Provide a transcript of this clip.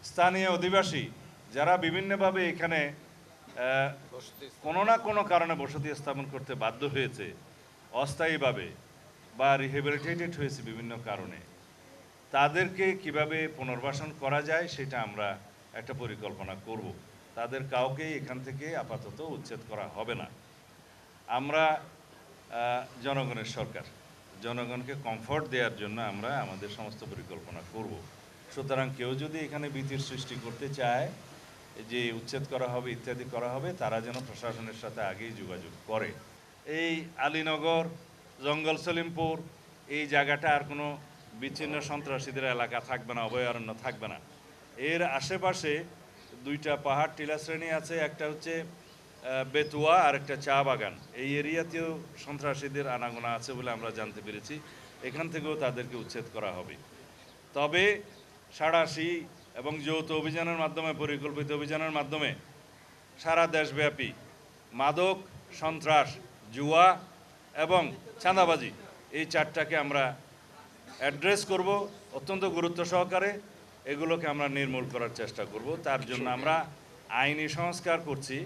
স্থানীয় অধিবাসী যারা বিভিন্নভাবে এখানে কোনো না কোনো কারণে বসতি স্থাপন করতে বাধ্য হয়েছে অস্থায়ীভাবে বা রিহেবিলিটেটেড হয়েছে বিভিন্ন কারণে, তাদেরকে কিভাবে পুনর্বাসন করা যায় সেটা আমরা একটা পরিকল্পনা করব। তাদের কাউকেই এখান থেকে আপাতত উচ্ছেদ করা হবে না। আমরা জনগণের সরকার, জনগণকে কমফর্ট দেওয়ার জন্য আমরা আমাদের সমস্ত পরিকল্পনা করব। সুতরাং কেউ যদি এখানে ভীতির সৃষ্টি করতে চায় যে উচ্ছেদ করা হবে ইত্যাদি করা হবে, তারা যেন প্রশাসনের সাথে আগেই যোগাযোগ করে। এই আলীনগর, জঙ্গল সলিমপুর এই জায়গাটা আর কোনো বিচ্ছিন্ন সন্ত্রাসীদের এলাকা থাকবে না, অভয়ারণ্য থাকবে না। এর আশেপাশে দুইটা পাহাড় টিলা শ্রেণী আছে, একটা হচ্ছে বেতুয়া আর একটা চা বাগান। এই এরিয়াতেও সন্ত্রাসীদের আনাগোনা আছে বলে আমরা জানতে পেরেছি। এখান থেকেও তাদেরকে উচ্ছেদ করা হবে। তবে সাঁড়াশি এবং যৌথ অভিযানের মাধ্যমে, পরিকল্পিত অভিযানের মাধ্যমে সারা দেশব্যাপী মাদক, সন্ত্রাস, জুয়া এবং চাঁদাবাজি এই চারটাকে আমরা অ্যাড্রেস করব অত্যন্ত গুরুত্ব সহকারে। এগুলোকে আমরা নির্মূল করার চেষ্টা করব। তার জন্য আমরা আইনি সংস্কার করছি।